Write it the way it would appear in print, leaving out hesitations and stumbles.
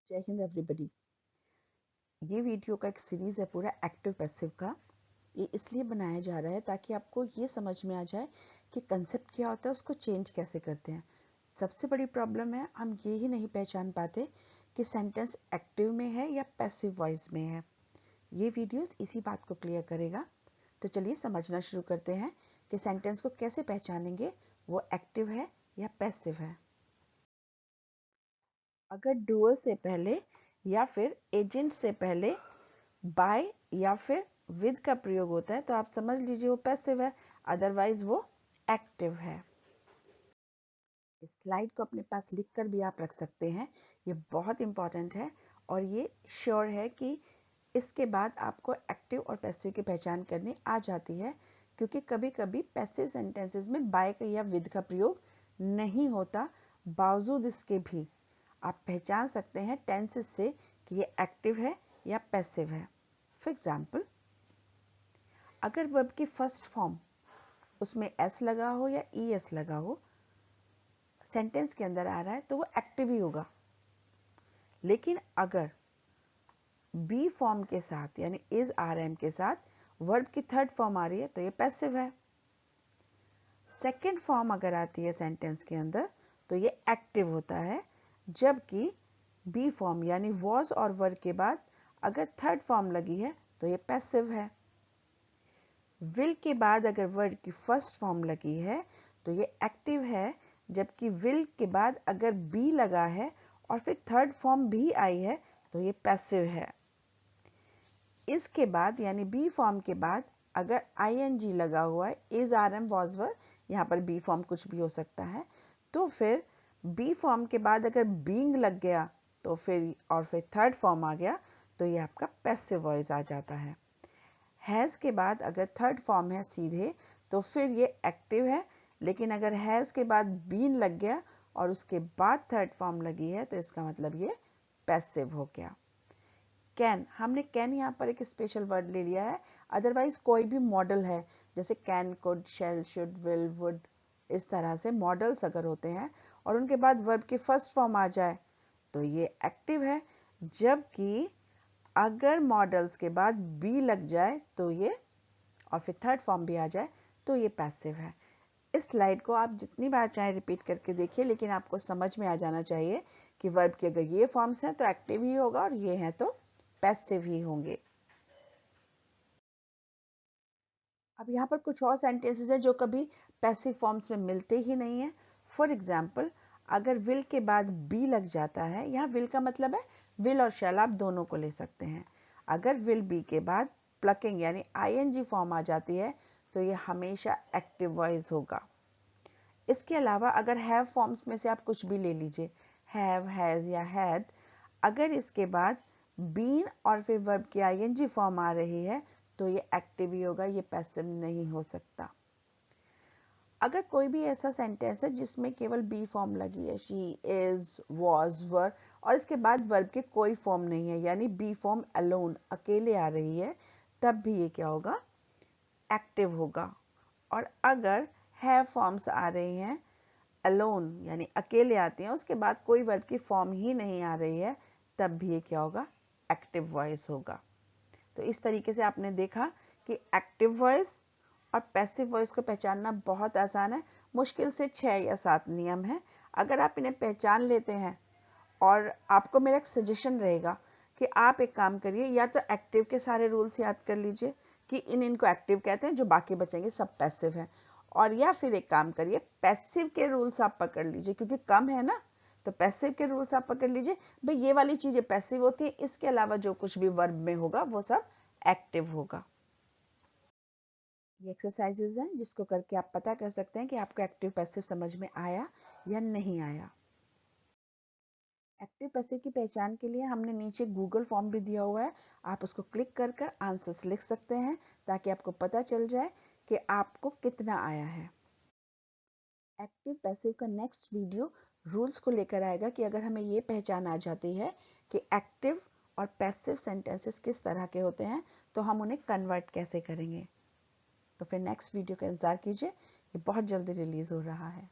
जय हिंद एवरीबॉडी। ये वीडियो का एक सीरीज है पूरा एक्टिव पैसिव का। ये इसलिए बनाया जा रहा है ताकि आपको ये समझ में आ जाए कि कंसेप्ट क्या होता है, उसको चेंज कैसे करते हैं। सबसे बड़ी प्रॉब्लम है हम ये ही नहीं पहचान पाते कि सेंटेंस एक्टिव में है या पैसिव वॉइस में है। ये वीडियोस इसी बात को क्लियर करेगा। तो चलिए समझना शुरू करते हैं कि सेंटेंस को कैसे पहचानेंगे, वो एक्टिव है या पैसिव है। अगर डूअर से पहले या फिर एजेंट से पहले बाय या फिर विद का प्रयोग होता है तो आप समझ लीजिए वो पैसिव है, अदरवाइज वो एक्टिव है। इस स्लाइड को अपने पास लिखकर भी आप रख सकते हैं, ये बहुत इंपॉर्टेंट है और ये श्योर है कि इसके बाद आपको एक्टिव और पैसिव की पहचान करनी आ जाती है, क्योंकि कभी कभी पैसिव सेंटेंसेस में बाय या विद का प्रयोग नहीं होता। बावजूद इसके भी आप पहचान सकते हैं टेंसेस से कि ये एक्टिव है या पैसिव है। फॉर एग्जाम्पल, अगर वर्ब की फर्स्ट फॉर्म उसमें एस लगा हो या ई एस लगा हो, सेंटेंस के अंदर आ रहा है तो वो एक्टिव ही होगा। लेकिन अगर बी फॉर्म के साथ यानी इज आर एम के साथ वर्ब की थर्ड फॉर्म आ रही है तो ये पैसिव है। सेकेंड फॉर्म अगर आती है सेंटेंस के अंदर तो ये एक्टिव होता है, जबकि बी फॉर्म यानी वॉज और वर के बाद अगर थर्ड फॉर्म लगी है तो ये पैसिव है। विल के बाद अगर वर्ड की फर्स्ट फॉर्म लगी है तो ये एक्टिव है, जबकि विल के बाद अगर बी लगा है और फिर थर्ड फॉर्म भी आई है तो ये पैसिव है। इसके बाद यानी बी फॉर्म के बाद अगर आईएनजी लगा हुआ है, is are am was were, यहाँ पर बी फॉर्म कुछ भी हो सकता है, तो फिर बी फॉर्म के बाद अगर बीइंग लग गया तो फिर और फिर थर्ड फॉर्म आ गया तो ये आपका पैसिव वॉइस आ जाता है। हैज़ के बाद अगर थर्ड फॉर्म है सीधे तो फिर ये एक्टिव है, लेकिन अगर हैज़ के बाद बीन लग गया और उसके बाद थर्ड फॉर्म लगी है तो इसका मतलब ये पैसिव हो गया। कैन, हमने कैन यहाँ पर एक स्पेशल वर्ड ले लिया है, अदरवाइज कोई भी मॉडल है जैसे can, could, shall, should, will, would, इस तरह से मॉडल्स अगर होते हैं और उनके बाद वर्ब की फर्स्ट फॉर्म आ जाए तो ये एक्टिव है, जबकि अगर मॉडल्स के बाद बी लग जाए तो ये और फिर थर्ड फॉर्म भी आ जाए तो ये पैसिव है। इस स्लाइड को आप जितनी बार चाहे रिपीट करके देखिए, लेकिन आपको समझ में आ जाना चाहिए कि वर्ब की अगर ये फॉर्म्स हैं तो एक्टिव ही होगा और ये हैं तो पैसिव ही होंगे। अब यहाँ पर कुछ और सेंटेंसेस हैं जो कभी पैसिव फॉर्म्स में मिलते ही नहीं है। फॉर एग्जाम्पल, अगर विल के बाद बी लग जाता है, यहाँ विल का मतलब है विल और शैल, आप दोनों को ले सकते हैं। अगर विल बी के बाद प्लकिंग यानी आईएनजी फॉर्म आ जाती है तो ये हमेशा एक्टिव वॉइस होगा। इसके अलावा अगर हैव फॉर्म्स में से आप कुछ भी ले लीजिए, हैव, हैज या हैड, अगर इसके बाद बीन और फिर वर्ब की आईएनजी फॉर्म आ रही है तो ये एक्टिव ही होगा, ये पैसिव नहीं हो सकता। अगर कोई भी ऐसा सेंटेंस है जिसमें केवल बी फॉर्म लगी है, शी, इज, वॉज, वर, और इसके बाद वर्ब के कोई फॉर्म नहीं है यानी बी फॉर्म अलोन, अकेले आ रही है, तब भी ये क्या होगा, एक्टिव होगा। और अगर हैव फॉर्म्स आ रही हैं, अलोन यानी अकेले आती हैं, उसके बाद कोई वर्ब की फॉर्म ही नहीं आ रही है, तब भी ये क्या होगा, एक्टिव वॉइस होगा। तो इस तरीके से आपने देखा कि एक्टिव वॉइस और पैसिव वॉइस को पहचानना बहुत आसान है। मुश्किल से 6 या 7 नियम हैं। अगर आप इन्हें पहचान लेते हैं, और आपको मेरा एक सजेशन रहेगा कि आप एक काम करिए, या तो एक्टिव के सारे रूल्स याद कर लीजिए कि इनको एक्टिव कहते हैं, जो बाकी बचेंगे सब पैसिव है, और या फिर एक काम करिए पैसिव के रूल्स आप पकड़ लीजिए, क्योंकि कम है ना, तो पैसिव के रूल्स आप पकड़ लीजिए, भाई ये वाली चीजें पैसिव होती है, इसके अलावा जो कुछ भी वर्ब में होगा वो सब एक्टिव होगा। ये एक्सरसाइजेज हैं जिसको करके आप पता कर सकते हैं कि आपको एक्टिव पैसिव समझ में आया या नहीं आया। एक्टिव पैसिव की पहचान के लिए हमने नीचे गूगल फॉर्म भी दिया हुआ है, आप उसको क्लिक कर कर आंसर्स लिख सकते हैं ताकि आपको पता चल जाए कि आपको कितना आया है। एक्टिव पैसिव का नेक्स्ट वीडियो रूल्स को लेकर आएगा कि अगर हमें ये पहचान आ जाती है कि एक्टिव और पैसिव सेंटेंसेस किस तरह के होते हैं तो हम उन्हें कन्वर्ट कैसे करेंगे। तो फिर नेक्स्ट वीडियो का इंतजार कीजिए, ये बहुत जल्दी रिलीज हो रहा है।